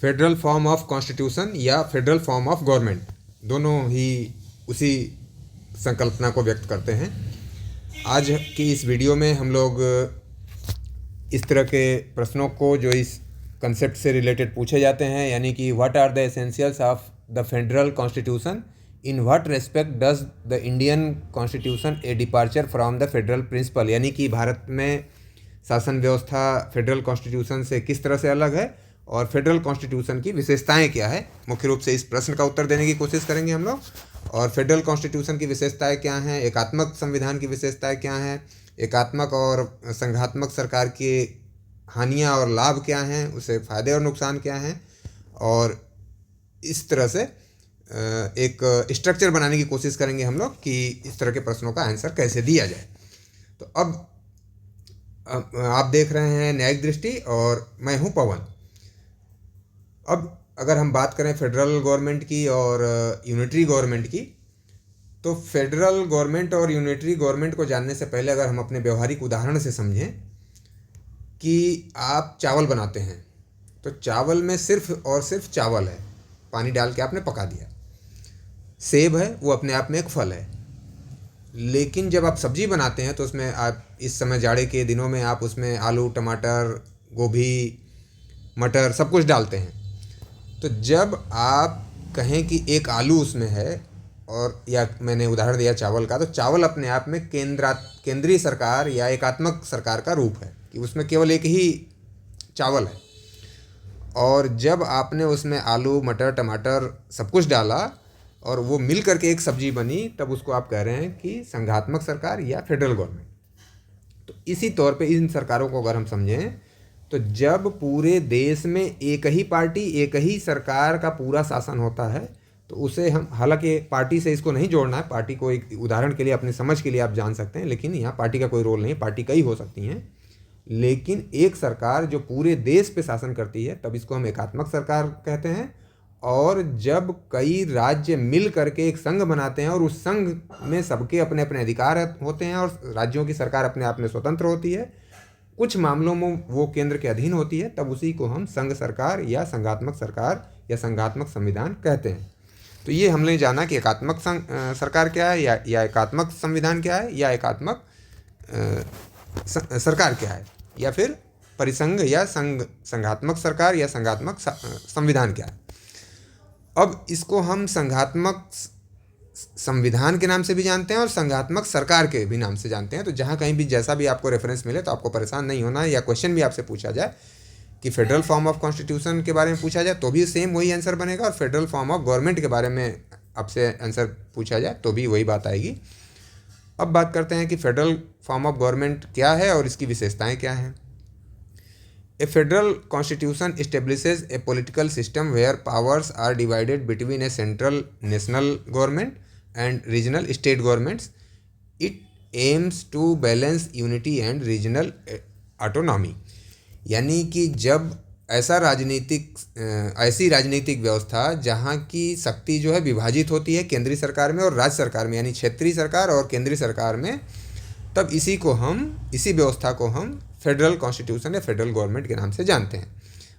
Federal form of constitution या federal form of government, दोनों ही उसी संकल्पना को व्यक्त करते हैं। आज की इस वीडियो में हम लोग इस तरह के प्रश्नों को जो इस कंसेप्ट से रिलेटेड पूछे जाते हैं, यानी कि what are the essentials of the federal constitution, in what respect does the Indian constitution a departure from the federal principle, यानी कि भारत में शासन व्यवस्था फेडरल कॉन्स्टिट्यूशन से किस तरह से अलग है और फेडरल कॉन्स्टिट्यूशन की विशेषताएं क्या है। मुख्य रूप से इस प्रश्न का उत्तर देने की कोशिश करेंगे हम लोग। और फेडरल कॉन्स्टिट्यूशन की विशेषताएं क्या हैं, एकात्मक संविधान की विशेषताएं क्या हैं, एकात्मक और संघात्मक सरकार की हानियां और लाभ क्या हैं, उससे फ़ायदे और नुकसान क्या हैं, और इस तरह से एक स्ट्रक्चर बनाने की कोशिश करेंगे हम लोग कि इस तरह के प्रश्नों का आंसर कैसे दिया जाए। तो अब आप देख रहे हैं न्यायिक दृष्टि और मैं हूं पवन। अब अगर हम बात करें फेडरल गवर्नमेंट की और यूनिटरी गवर्नमेंट की, तो फेडरल गवर्नमेंट और यूनिटरी गवर्नमेंट को जानने से पहले अगर हम अपने व्यवहारिक उदाहरण से समझें कि आप चावल बनाते हैं, तो चावल में सिर्फ और सिर्फ चावल है, पानी डाल के आपने पका दिया। सेब है, वो अपने आप में एक फल है। लेकिन जब आप सब्जी बनाते हैं तो उसमें आप इस समय जाड़े के दिनों में आप उसमें आलू, टमाटर, गोभी, मटर सब कुछ डालते हैं। तो जब आप कहें कि एक आलू उसमें है, और या मैंने उदाहरण दिया चावल का, तो चावल अपने आप में केंद्रीय सरकार या एकात्मक सरकार का रूप है कि उसमें केवल एक ही चावल है। और जब आपने उसमें आलू, मटर, टमाटर सब कुछ डाला और वो मिल करके एक सब्जी बनी, तब उसको आप कह रहे हैं कि संघात्मक सरकार या फेडरल गवर्नमेंट। तो इसी तौर पे इन सरकारों को अगर हम समझें, तो जब पूरे देश में एक ही पार्टी, एक ही सरकार का पूरा शासन होता है, तो उसे हम, हालांकि पार्टी से इसको नहीं जोड़ना है, पार्टी को एक उदाहरण के लिए अपनी समझ के लिए आप जान सकते हैं, लेकिन यहाँ पार्टी का कोई रोल नहीं है, पार्टी कई हो सकती हैं, लेकिन एक सरकार जो पूरे देश पे शासन करती है, तब इसको हम एकात्मक सरकार कहते हैं। और जब कई राज्य मिल करके एक संघ बनाते हैं और उस संघ में सबके अपने अपने अधिकार होते हैं और राज्यों की सरकार अपने आप में स्वतंत्र होती है, कुछ मामलों में वो केंद्र के अधीन होती है, तब उसी को हम संघ सरकार या संघात्मक सरकार या संघात्मक संविधान कहते हैं। तो ये हमने जाना कि एकात्मक सरकार क्या है, या एकात्मक संविधान क्या है, या एकात्मक सरकार क्या है, या फिर परिसंघ या संघात्मक सरकार या संघात्मक संविधान क्या है। अब इसको हम संघात्मक संविधान के नाम से भी जानते हैं और संघात्मक सरकार के भी नाम से जानते हैं। तो जहाँ कहीं भी जैसा भी आपको रेफरेंस मिले, तो आपको परेशान नहीं होना है, या क्वेश्चन भी आपसे पूछा जाए कि फेडरल फॉर्म ऑफ कॉन्स्टिट्यूशन के बारे में पूछा जाए तो भी सेम वही आंसर बनेगा, और फेडरल फॉर्म ऑफ गवर्नमेंट के बारे में आपसे आंसर पूछा जाए तो भी वही बात आएगी। अब बात करते हैं कि फेडरल फॉर्म ऑफ गवर्नमेंट क्या है और इसकी विशेषताएँ क्या हैं। A federal constitution establishes a political system where powers are divided between a central national government and regional state governments. It aims to balance unity and regional autonomy. यानी कि जब ऐसी राजनीतिक व्यवस्था जहाँ की शक्ति जो है विभाजित होती है केंद्रीय सरकार में और राज्य सरकार में, यानी क्षेत्रीय सरकार और केंद्रीय सरकार में, तब इसी व्यवस्था को हम फेडरल कॉन्स्टिट्यूशन या फेडरल गवर्नमेंट के नाम से जानते हैं।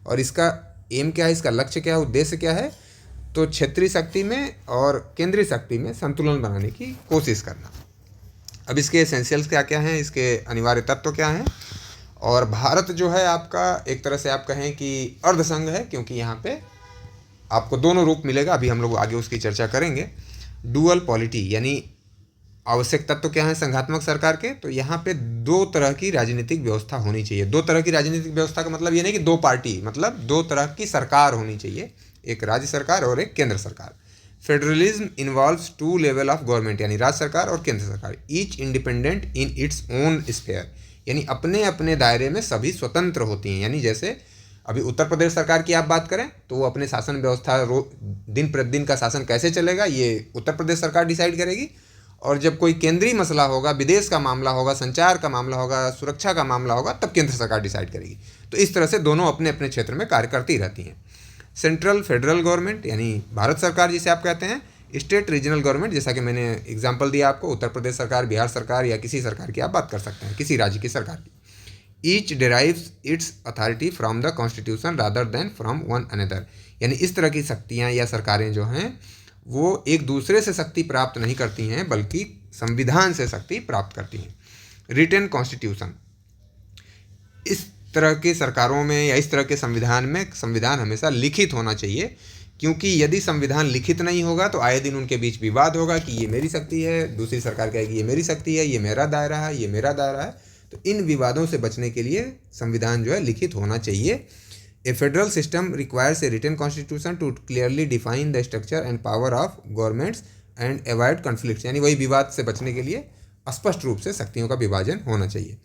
और इसका एम क्या है, इसका लक्ष्य क्या है, उद्देश्य क्या है, तो क्षेत्रीय शक्ति में और केंद्रीय शक्ति में संतुलन बनाने की कोशिश करना। अब इसके एसेंशियल्स क्या क्या हैं, इसके अनिवार्य तत्व क्या हैं। और भारत जो है आपका, एक तरह से आप कहें कि अर्धसंघ है, क्योंकि यहाँ पे आपको दोनों रूप मिलेगा। अभी हम लोग आगे उसकी चर्चा करेंगे। डुअल पॉलिटी, यानी आवश्यक तत्व क्या है संघात्मक सरकार के, तो यहाँ पे दो तरह की राजनीतिक व्यवस्था होनी चाहिए। दो तरह की राजनीतिक व्यवस्था का मतलब ये नहीं कि दो पार्टी, मतलब दो तरह की सरकार होनी चाहिए, एक राज्य सरकार और एक केंद्र सरकार। Federalism involves two level of government, यानी राज्य सरकार और केंद्र सरकार, each independent in its own sphere, यानी अपने अपने दायरे में सभी स्वतंत्र होती हैं। यानी जैसे अभी उत्तर प्रदेश सरकार की आप बात करें तो वो अपने शासन व्यवस्था दिन प्रतिदिन का शासन कैसे चलेगा, ये उत्तर प्रदेश सरकार डिसाइड करेगी। और जब कोई केंद्रीय मसला होगा, विदेश का मामला होगा, संचार का मामला होगा, सुरक्षा का मामला होगा, तब केंद्र सरकार डिसाइड करेगी। तो इस तरह से दोनों अपने अपने क्षेत्र में कार्य करती रहती हैं। सेंट्रल फेडरल गवर्नमेंट, यानी भारत सरकार जिसे आप कहते हैं, स्टेट रीजनल गवर्नमेंट, जैसा कि मैंने एग्जांपल दिया आपको, उत्तर प्रदेश सरकार, बिहार सरकार या किसी सरकार की आप बात कर सकते हैं, किसी राज्य की सरकार की। Each derives it's authority from the constitution rather than from one another. यानी इस तरह की शक्तियाँ या सरकारें जो हैं वो एक दूसरे से शक्ति प्राप्त नहीं करती हैं बल्कि संविधान से शक्ति प्राप्त करती हैं। रिटन कॉन्स्टिट्यूशन, इस तरह की सरकारों में या इस तरह के संविधान में संविधान हमेशा लिखित होना चाहिए, क्योंकि यदि संविधान लिखित नहीं होगा तो आए दिन उनके बीच विवाद होगा कि ये मेरी शक्ति है, दूसरी सरकार कहेगी ये मेरी शक्ति है, ये मेरा दायरा है, ये मेरा दायरा है। तो इन विवादों से बचने के लिए संविधान जो है लिखित होना चाहिए। A federal system requires a written constitution to clearly define the structure and power of governments and avoid conflicts. यानी वही विवाद से बचने के लिए स्पष्ट रूप से शक्तियों का विभाजन होना चाहिए।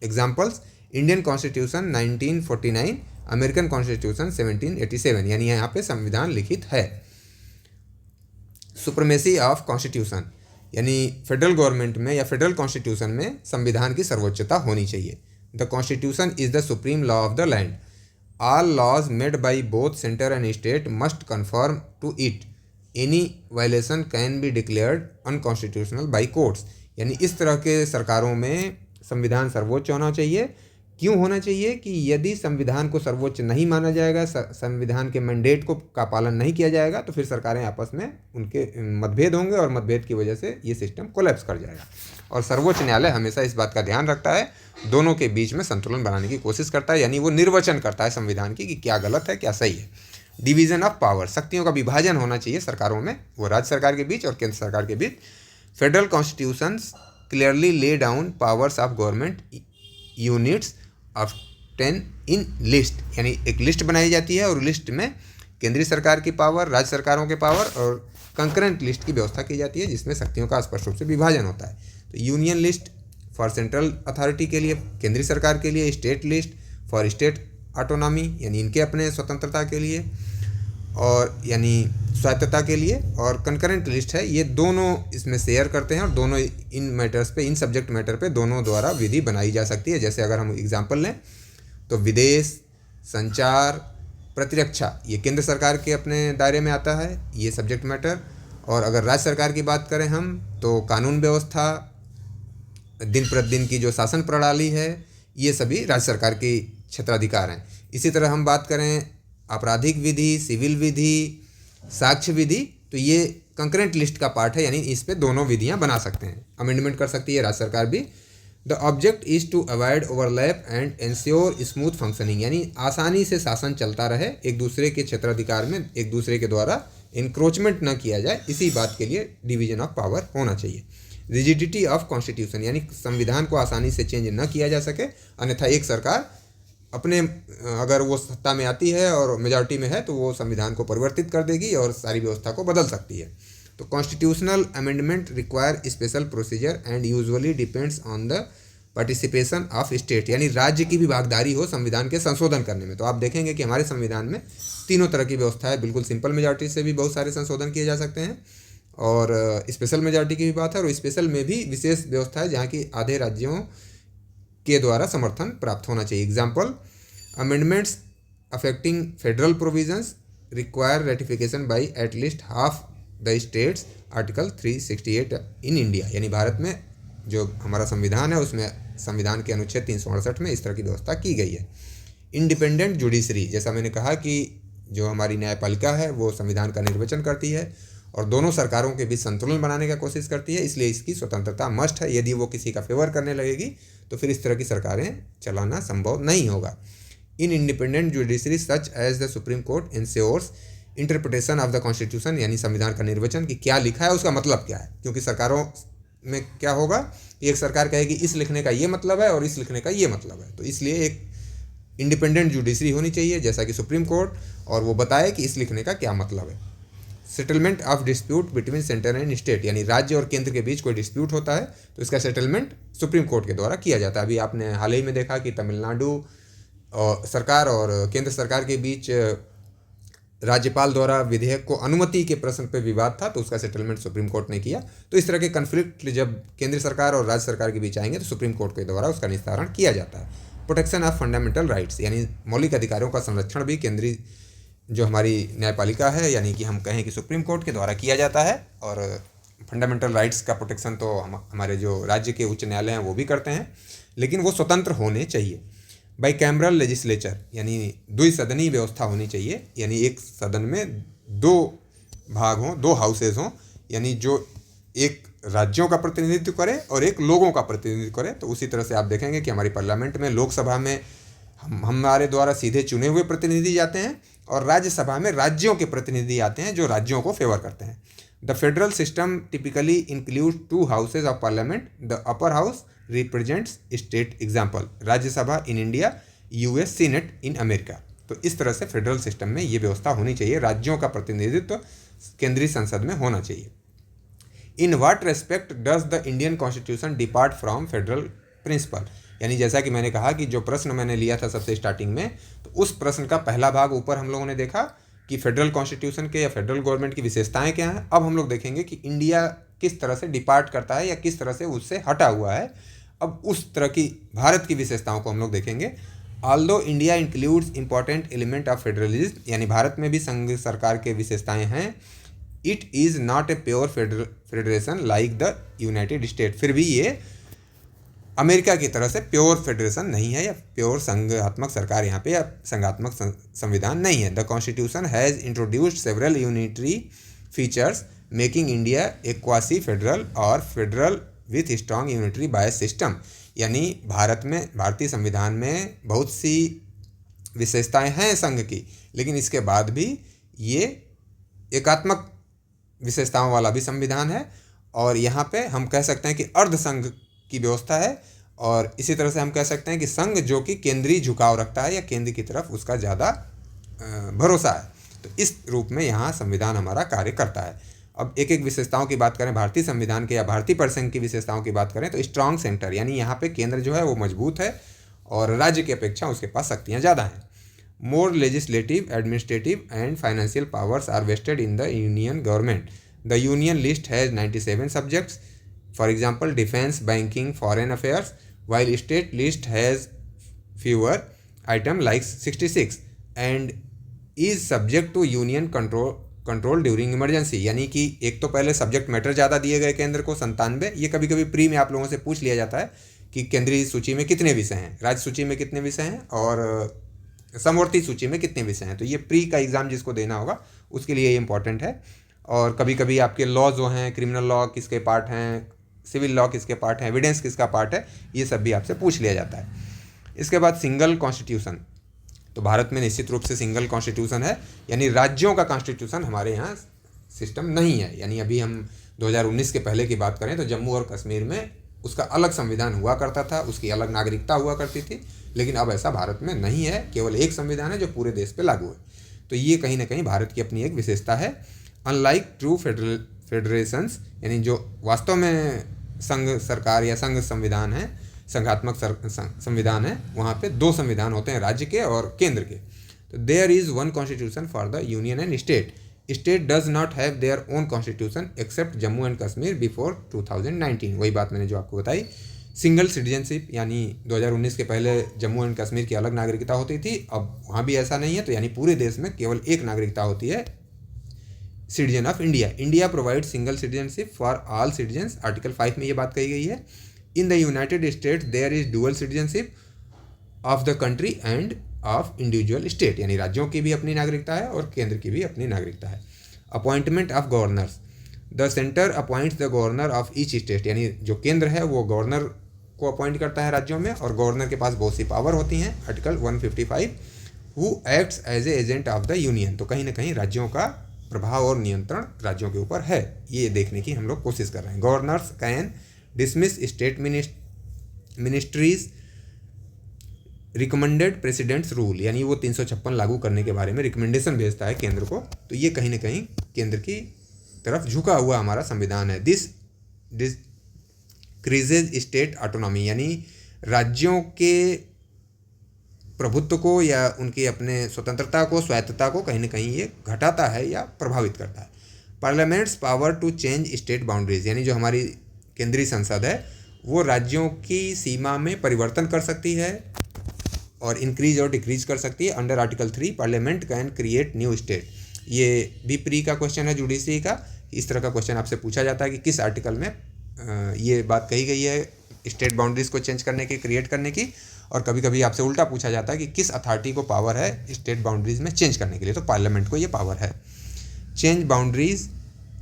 Examples, Indian constitution 1949, American constitution 1787। यानी यहाँ पे संविधान लिखित है। सुप्रीमेसी ऑफ कॉन्स्टिट्यूशन, यानी फेडरल गवर्नमेंट में या फेडरल कॉन्स्टिट्यूशन में संविधान की सर्वोच्चता होनी चाहिए। The constitution is the supreme law of the land. All laws made by both centre and state must confirm to it. Any violation can be declared unconstitutional by courts. यानी इस तरह के सरकारों में संविधान सर्वोच्च होना चाहिए। क्यों होना चाहिए कि यदि संविधान को सर्वोच्च नहीं माना जाएगा, संविधान के मैंडेट का पालन नहीं किया जाएगा, तो फिर सरकारें आपस में उनके मतभेद होंगे और मतभेद की वजह से ये सिस्टम कोलैप्स कर जाएगा। और सर्वोच्च न्यायालय हमेशा इस बात का ध्यान रखता है, दोनों के बीच में संतुलन बनाने की कोशिश करता है। यानी वो निर्वचन करता है संविधान की कि क्या गलत है क्या सही है। डिवीजन ऑफ पावर, शक्तियों का विभाजन होना चाहिए सरकारों में, वो राज्य सरकार के बीच और केंद्र सरकार के बीच। Federal constitutions clearly lay down powers of government units of 10 in list. यानी एक लिस्ट बनाई जाती है और लिस्ट में केंद्रीय सरकार की पावर, राज्य सरकारों के पावर और कंकरेंट लिस्ट की व्यवस्था की जाती है, जिसमें शक्तियों का स्पष्ट रूप से विभाजन होता है। तो union list for central authority के लिए, केंद्रीय सरकार के लिए। State list for state autonomy, यानी इनके अपने स्वतंत्रता के लिए और यानी स्वायत्तता के लिए। और कंकरेंट लिस्ट है, ये दोनों इसमें शेयर करते हैं और दोनों इन मैटर्स पे, इन सब्जेक्ट मैटर पे दोनों द्वारा विधि बनाई जा सकती है। जैसे अगर हम एग्जांपल लें तो विदेश, संचार, प्रतिरक्षा, ये केंद्र सरकार के अपने दायरे में आता है ये सब्जेक्ट मैटर। और अगर राज्य सरकार की बात करें हम तो कानून व्यवस्था, दिन प्रतिदिन की जो शासन प्रणाली है, ये सभी राज्य सरकार के क्षेत्राधिकार हैं। इसी तरह हम बात करें आपराधिक विधि, सिविल विधि, साक्ष्य विधि, तो ये कंकरेंट लिस्ट का पार्ट है। यानी इस पे दोनों विधियां बना सकते हैं, अमेंडमेंट कर सकती है राज्य सरकार भी। The object is to avoid overlap and ensure smooth functioning. यानी आसानी से शासन चलता रहे, एक दूसरे के क्षेत्राधिकार में एक दूसरे के द्वारा इंक्रोचमेंट न किया जाए, इसी बात के लिए डिवीजन ऑफ पावर होना चाहिए। रिजिडिटी ऑफ कॉन्स्टिट्यूशन, यानी संविधान को आसानी से चेंज न किया जा सके, अन्यथा एक सरकार अपने अगर वो सत्ता में आती है और मेजॉरिटी में है तो वो संविधान को परिवर्तित कर देगी और सारी व्यवस्था को बदल सकती है। तो constitutional amendment require special procedure and usually depends on the participation of state. यानी राज्य की भी भागीदारी हो संविधान के संशोधन करने में। तो आप देखेंगे कि हमारे संविधान में तीनों तरह की व्यवस्था है। बिल्कुल सिंपल मेजॉरिटी से भी बहुत सारे संशोधन किए जा सकते हैं और स्पेशल मेजॉरिटी की भी बात है, और स्पेशल में भी विशेष व्यवस्था है जहाँ की आधे राज्यों के द्वारा समर्थन प्राप्त होना चाहिए। Example, amendments affecting federal provisions require ratification by at least half the states, article 368 in India. यानी भारत में जो हमारा संविधान है उसमें संविधान के अनुच्छेद 368 में इस तरह की व्यवस्था की गई है। इंडिपेंडेंट जुडिशरी, जैसा मैंने कहा कि जो हमारी न्यायपालिका है वो संविधान का निर्वचन करती है और दोनों सरकारों के बीच संतुलन बनाने का कोशिश करती है, इसलिए इसकी स्वतंत्रता मस्ट है। यदि वो किसी का फेवर करने लगेगी तो फिर इस तरह की सरकारें चलाना संभव नहीं होगा। In independent judiciary such as the Supreme Court ensures interpretation of the constitution, यानी संविधान का निर्वचन कि क्या लिखा है उसका मतलब क्या है। क्योंकि सरकारों में क्या होगा कि एक सरकार कहेगी इस लिखने का ये मतलब है और इस लिखने का ये मतलब है, तो इसलिए एक इंडिपेंडेंट जुडिशरी होनी चाहिए जैसा कि सुप्रीम कोर्ट, और वो बताए कि इस लिखने का क्या मतलब है। Settlement of dispute between centre and state, यानी राज्य और केंद्र के बीच कोई डिस्प्यूट होता है तो इसका सेटलमेंट सुप्रीम कोर्ट के द्वारा किया जाता है। अभी आपने हाल ही में देखा कि तमिलनाडु सरकार और केंद्र सरकार के बीच राज्यपाल द्वारा विधेयक को अनुमति के प्रश्न पर विवाद था, तो उसका सेटलमेंट सुप्रीम कोर्ट ने किया। तो इस तरह के कन्फ्लिक्ट जब केंद्र सरकार और राज्य सरकार के बीच आएंगे तो सुप्रीम कोर्ट के द्वारा उसका निस्तारण किया जाता है। प्रोटेक्शन ऑफ फंडामेंटल राइट्स, यानी मौलिक अधिकारों का संरक्षण भी केंद्रीय जो हमारी न्यायपालिका है, यानी कि हम कहें कि सुप्रीम कोर्ट के द्वारा किया जाता है। और फंडामेंटल राइट्स का प्रोटेक्शन तो हमारे जो राज्य के उच्च न्यायालय हैं वो भी करते हैं। लेकिन वो स्वतंत्र होने चाहिए। बाइकैमरल लेजिस्लेचर यानी द्विसदनीय व्यवस्था होनी चाहिए, यानी एक सदन में दो भाग हों, दो हाउसेज हों, यानी जो एक राज्यों का प्रतिनिधित्व करे और एक लोगों का प्रतिनिधित्व करे। तो उसी तरह से आप देखेंगे कि हमारी पार्लियामेंट में, लोकसभा में हमारे द्वारा सीधे चुने हुए प्रतिनिधि जाते हैं और राज्यसभा में राज्यों के प्रतिनिधि आते हैं जो राज्यों को फेवर करते हैं। The federal system typically include to houses of parliament. The upper house represents state, example Rajya Sabha in India, US senate in America. तो इस तरह से फेडरल सिस्टम में ये व्यवस्था होनी चाहिए, राज्यों का प्रतिनिधित्व केंद्रीय संसद में होना चाहिए। In what respect does the Indian constitution depart from federal principle, यानी जैसा कि मैंने कहा कि जो प्रश्न मैंने लिया था सबसे स्टार्टिंग में, तो उस प्रश्न का पहला भाग ऊपर हम लोगों ने देखा कि फेडरल कॉन्स्टिट्यूशन के या फेडरल गवर्नमेंट की विशेषताएं क्या हैं। अब हम लोग देखेंगे कि इंडिया किस तरह से डिपार्ट करता है या किस तरह से उससे हटा हुआ है। अब उस तरह की भारत की विशेषताओं को हम लोग देखेंगे। Although India includes important element of federalism, यानी भारत में भी संघ सरकार के विशेषताएं हैं। It is not a pure federation like the United state, फिर भी ये अमेरिका की तरह से प्योर फेडरेशन नहीं है या प्योर संघात्मक सरकार यहाँ पे या संघात्मक संविधान नहीं है। The constitution has introduced several unitary features making India a quasi federal और federal with strong unitary bias system, यानी भारत में, भारतीय संविधान में बहुत सी विशेषताएं हैं संघ की, लेकिन इसके बाद भी ये एकात्मक विशेषताओं वाला भी संविधान है। और यहाँ पे हम कह सकते हैं कि अर्ध संघ की व्यवस्था है, और इसी तरह से हम कह सकते हैं कि संघ जो कि केंद्रीय झुकाव रखता है या केंद्र की तरफ उसका ज़्यादा भरोसा है। तो इस रूप में यहाँ संविधान हमारा कार्य करता है। अब एक एक विशेषताओं की बात करें भारतीय संविधान के या भारतीय परिसंघ की विशेषताओं की बात करें तो स्ट्रॉन्ग सेंटर, यानी यहाँ पे केंद्र जो है वो मजबूत है और राज्य की अपेक्षा उसके पास शक्तियाँ ज़्यादा हैं। More legislative, administrative and financial powers are vested in the union government. The union list has 97 subjects, for example defense, banking, foreign affairs, while state list has fewer item like 66 and is subject to union control during emergency, यानी कि एक तो पहले subject matter ज़्यादा दिए गए केंद्र को 97। ये कभी कभी प्री में आप लोगों से पूछ लिया जाता है कि केंद्रीय सूची में कितने विषय हैं, राज्य सूची में कितने विषय हैं और समवर्ती सूची में कितने विषय हैं। तो ये प्री का एग्ज़ाम जिसको देना होगा उसके लिए ये इंपॉर्टेंट है। और कभी कभी आपके लॉ जो हैं, क्रिमिनल लॉ किसके पार्ट हैं, सिविल लॉ किसके पार्ट है, एविडेंस किसका पार्ट है, ये सब भी आपसे पूछ लिया जाता है। इसके बाद सिंगल कॉन्स्टिट्यूशन, तो भारत में निश्चित रूप से सिंगल कॉन्स्टिट्यूशन है, यानी राज्यों का कॉन्स्टिट्यूशन हमारे यहाँ सिस्टम नहीं है। यानी अभी हम 2019 के पहले की बात करें तो जम्मू और कश्मीर में उसका अलग संविधान हुआ करता था, उसकी अलग नागरिकता हुआ करती थी, लेकिन अब ऐसा भारत में नहीं है। केवल एक संविधान है जो पूरे देश पे लागू है। तो ये कहीं ना कहीं भारत की अपनी एक विशेषता है। अनलाइक ट्रू फेडरेशंस, यानी जो वास्तव में संघ सरकार या संघ संविधान है, संघात्मक संविधान है, वहाँ पे दो संविधान होते हैं, राज्य के और केंद्र के। तो there is one constitution for the union and state. State does not have their own constitution except Jammu and Kashmir before 2019। वही बात मैंने जो आपको बताई। सिंगल सिटीजनशिप, यानी 2019 के पहले जम्मू एंड कश्मीर की अलग नागरिकता होती थी, अब वहाँ भी ऐसा नहीं है। तो यानी पूरे देश में केवल एक नागरिकता होती है, citizen of India. India provide single citizenship for all citizens, article 5 में ये बात कही गई है। In the United States there is dual citizenship of the country and of individual state, यानी राज्यों की भी अपनी नागरिकता है और केंद्र की भी अपनी नागरिकता है। Appointment of governors, the centre appoints the governor of each state, यानी जो केंद्र है वो गवर्नर को अपॉइंट करता है राज्यों में, और गवर्नर के पास बहुत सी पावर होती हैं, article 155। Who acts as a agent of the union, तो कहीं ना कहीं राज्यों का प्रभाव और नियंत्रण राज्यों के ऊपर है, ये देखने की हम लोग कोशिश कर रहे हैं। Governors can dismiss state ministries recommended presidents rule, यानी वो 356 लागू करने के बारे में रिकमेंडेशन भेजता है केंद्र को। तो ये कहीं ना कहीं केंद्र की तरफ झुका हुआ हमारा संविधान है। दिस डिक्रीजेज स्टेट ऑटोनॉमी, यानी राज्यों के प्रभुत्व को या उनकी अपने स्वतंत्रता को, स्वायत्तता को कहीं ना कहीं ये घटाता है या प्रभावित करता है। Parliament's power to change state boundaries, यानी जो हमारी केंद्रीय संसद है वो राज्यों की सीमा में परिवर्तन कर सकती है और इंक्रीज और डिक्रीज कर सकती है। Under article 3 parliament can create new state, ये भी प्री का क्वेश्चन है जुडिशरी का। इस तरह का क्वेश्चन आपसे पूछा जाता है कि किस आर्टिकल में ये बात कही गई है स्टेट बाउंड्रीज को चेंज करने की, क्रिएट करने की, और कभी कभी आपसे उल्टा पूछा जाता है कि किस अथॉरिटी को पावर है स्टेट बाउंड्रीज में चेंज करने के लिए, तो पार्लियामेंट को ये पावर है। Change boundaries,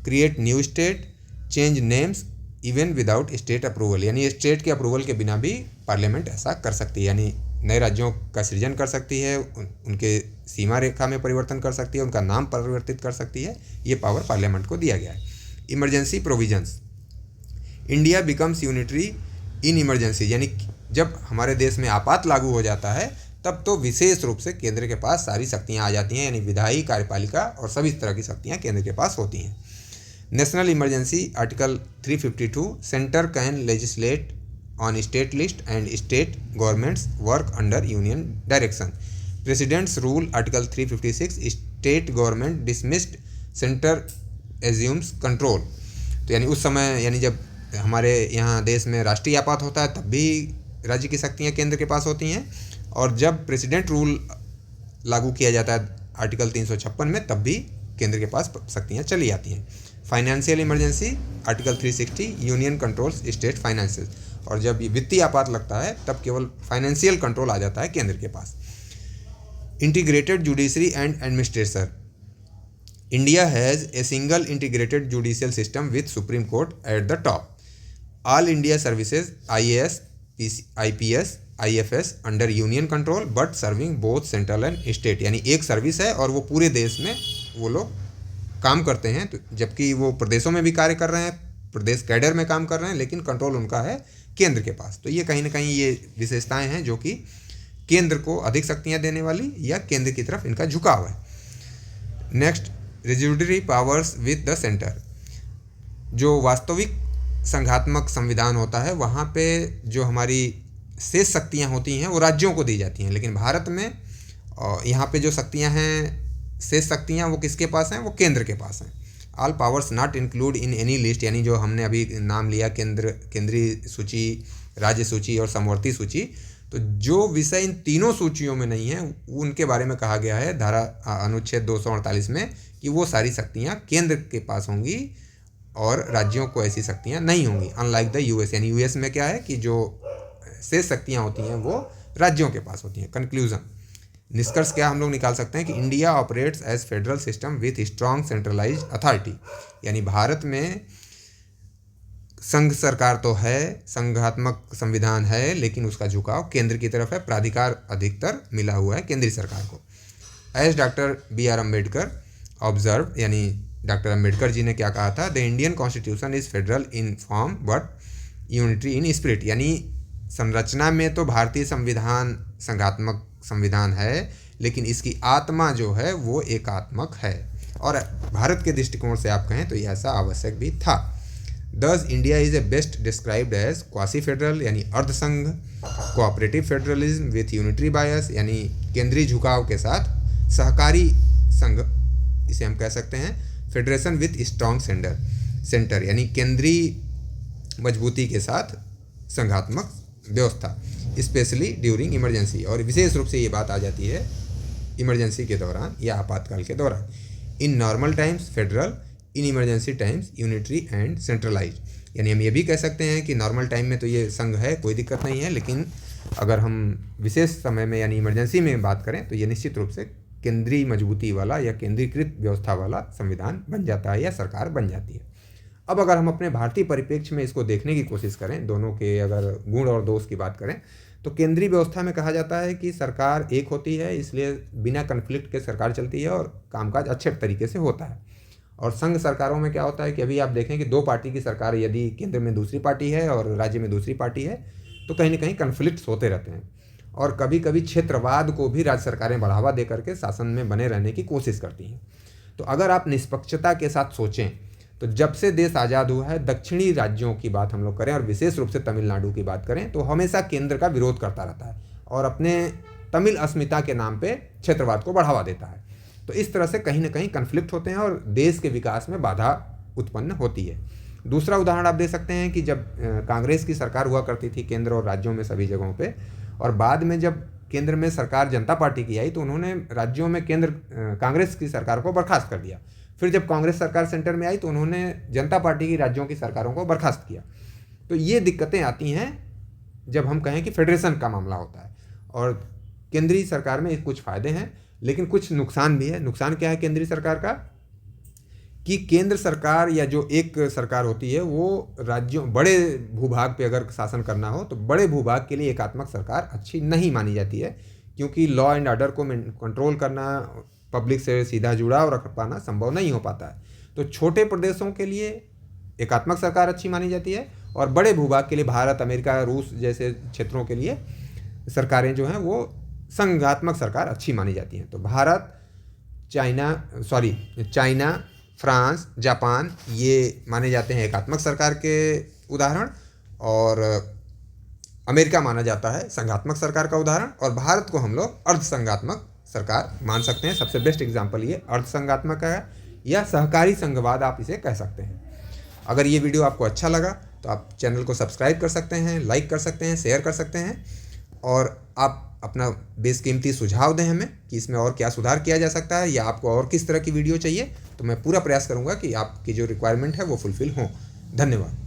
create new state, change names even without state approval, यानी स्टेट के अप्रूवल के बिना भी पार्लियामेंट ऐसा कर सकती है, यानी नए राज्यों का सृजन कर सकती है, उनके सीमा रेखा में परिवर्तन कर सकती है, उनका नाम परिवर्तित कर सकती है। ये पावर पार्लियामेंट को दिया गया है। Emergency provisions, India becomes unitary in emergency, यानी जब हमारे देश में आपात लागू हो जाता है तब तो विशेष रूप से केंद्र के पास सारी शक्तियाँ आ जाती हैं, यानी विधायी, कार्यपालिका और सभी तरह की शक्तियाँ केंद्र के पास होती हैं। National emergency, article 352, centre can legislate on state list and state governments work under union direction. Presidents rule, article 356, state government dismissed, centre assumes control. तो यानी उस समय, यानी जब हमारे यहाँ देश में राष्ट्रीय आपात होता है तब भी राज्य की शक्तियाँ केंद्र के पास होती हैं, और जब प्रेसिडेंट रूल लागू किया जाता है आर्टिकल 356 में, तब भी केंद्र के पास शक्तियाँ चली आती हैं। Financial emergency, article 360, union controls state finances, और जब वित्तीय आपात लगता है तब केवल फाइनेंशियल कंट्रोल आ जाता है केंद्र के पास। Integrated judiciary and administration, India has a single integrated judicial system with Supreme Court at the top. All India services, IAS, IPS, IFS under union control but serving both central and state, यानी एक service है और वो पूरे देश में वो लोग काम करते हैं, तो जबकि वो प्रदेशों में भी कार्य कर रहे हैं, प्रदेश कैडर में काम कर रहे हैं, लेकिन कंट्रोल उनका है केंद्र के पास। तो ये कहीं ना कहीं ये विशेषताएं हैं जो कि केंद्र को अधिक शक्तियां देने वाली या केंद्र की तरफ इनका झुकाव है। Next, residuary powers with the centre, जो वास्तविक संघात्मक संविधान होता है वहाँ पे जो हमारी शेष शक्तियाँ होती हैं वो राज्यों को दी जाती हैं, लेकिन भारत में यहाँ पे जो शक्तियाँ हैं, शेष शक्तियाँ, वो किसके पास हैं? वो केंद्र के पास हैं। All powers not include in any list, यानी जो हमने अभी नाम लिया केंद्रीय सूची, राज्य सूची और समवर्ती सूची, तो जो विषय इन तीनों सूचियों में नहीं है उनके बारे में कहा गया है धारा अनुच्छेद 248 में कि वो सारी शक्तियाँ केंद्र के पास होंगी और राज्यों को ऐसी शक्तियाँ नहीं होंगी। अनलाइक द US, यानी US में क्या है कि जो शेष शक्तियाँ होती हैं वो राज्यों के पास होती हैं। कंक्लूजन, निष्कर्ष क्या हम लोग निकाल सकते हैं कि India operates as federal system with strong centralised authority, यानी भारत में संघ सरकार तो है, संघात्मक संविधान है, लेकिन उसका झुकाव केंद्र की तरफ है, प्राधिकार अधिकतर मिला हुआ है केंद्रीय सरकार को। As doctor BR Ambedkar observe, यानी डॉक्टर अम्बेडकर जी ने क्या कहा था? The Indian constitution is federal in form but unitary in spirit, यानी संरचना में तो भारतीय संविधान संघात्मक संविधान है, लेकिन इसकी आत्मा जो है वो एकात्मक है, और भारत के दृष्टिकोण से आप कहें तो यह ऐसा आवश्यक भी था। Thus India is a best described as quasi federal, यानी अर्धसंघ, cooperative federalism with unitary bias, यानी केंद्रीय झुकाव के साथ सहकारी संघ, इसे हम कह सकते हैं। फेडरेशन विथ स्ट्रॉन्ग सेंटर, यानी केंद्रीय मजबूती के साथ संघात्मक व्यवस्था, स्पेशली ड्यूरिंग इमरजेंसी, और विशेष रूप से ये बात आ जाती है इमरजेंसी के दौरान या आपातकाल के दौरान। In normal times federal, in emergency times unitary and centralise, यानी हम ये भी कह सकते हैं कि नॉर्मल टाइम में तो ये संघ है, कोई दिक्कत नहीं है, लेकिन अगर हम विशेष समय में यानी इमरजेंसी में बात करें तो ये निश्चित रूप से केंद्रीय मजबूती वाला या केंद्रीकृत व्यवस्था वाला संविधान बन जाता है या सरकार बन जाती है। अब अगर हम अपने भारतीय परिप्रेक्ष्य में इसको देखने की कोशिश करें, दोनों के अगर गुण और दोष की बात करें, तो केंद्रीय व्यवस्था में कहा जाता है कि सरकार एक होती है, इसलिए बिना कन्फ्लिक्ट के सरकार चलती है और कामकाज अच्छे तरीके से होता है। और संघ सरकारों में क्या होता है कि अभी आप देखें कि 2 पार्टी की सरकार, यदि केंद्र में दूसरी पार्टी है और राज्य में दूसरी पार्टी है, तो कहीं ना कहीं कन्फ्लिक्ट्स होते रहते हैं, और कभी कभी क्षेत्रवाद को भी राज्य सरकारें बढ़ावा दे करके शासन में बने रहने की कोशिश करती हैं। तो अगर आप निष्पक्षता के साथ सोचें तो जब से देश आज़ाद हुआ है, दक्षिणी राज्यों की बात हम लोग करें और विशेष रूप से तमिलनाडु की बात करें, तो हमेशा केंद्र का विरोध करता रहता है और अपने तमिल अस्मिता के नाम पे क्षेत्रवाद को बढ़ावा देता है। तो इस तरह से कहीं ना कहीं कन्फ्लिक्ट होते हैं और देश के विकास में बाधा उत्पन्न होती है। दूसरा उदाहरण आप दे सकते हैं कि जब कांग्रेस की सरकार हुआ करती थी केंद्र और राज्यों में सभी जगहों पे, और बाद में जब केंद्र में सरकार जनता पार्टी की आई तो उन्होंने राज्यों में कांग्रेस की सरकार को बर्खास्त कर दिया। फिर जब कांग्रेस सरकार सेंटर में आई तो उन्होंने जनता पार्टी की राज्यों की सरकारों को बर्खास्त किया। तो ये दिक्कतें आती हैं जब हम कहें कि फेडरेशन का मामला होता है। और केंद्रीय सरकार में कुछ फ़ायदे हैं लेकिन कुछ नुकसान भी है। नुकसान क्या है केंद्रीय सरकार का, कि केंद्र सरकार या जो एक सरकार होती है वो राज्यों बड़े भूभाग पे अगर शासन करना हो तो बड़े भूभाग के लिए एकात्मक सरकार अच्छी नहीं मानी जाती है, क्योंकि लॉ एंड ऑर्डर को कंट्रोल करना, पब्लिक से सीधा जुड़ाव रख पाना संभव नहीं हो पाता है। तो छोटे प्रदेशों के लिए एकात्मक सरकार अच्छी मानी जाती है और बड़े भूभाग के लिए भारत, अमेरिका, रूस जैसे क्षेत्रों के लिए सरकारें जो हैं वो संघात्मक सरकार अच्छी मानी जाती हैं। तो भारत, चाइना, फ्रांस, जापान ये माने जाते हैं एकात्मक सरकार के उदाहरण, और अमेरिका माना जाता है संघात्मक सरकार का उदाहरण, और भारत को हम लोग अर्धसंघात्मक सरकार मान सकते हैं। सबसे बेस्ट एग्जाम्पल ये अर्धसंघात्मक है या सहकारी संघवाद आप इसे कह सकते हैं। अगर ये वीडियो आपको अच्छा लगा तो आप चैनल को सब्सक्राइब कर सकते हैं, लाइक कर सकते हैं, शेयर कर सकते हैं, और आप अपना बेशकीमती सुझाव दें हमें कि इसमें और क्या सुधार किया जा सकता है या आपको और किस तरह की वीडियो चाहिए, तो मैं पूरा प्रयास करूंगा कि आपकी जो रिक्वायरमेंट है वो फुलफ़िल हो। धन्यवाद।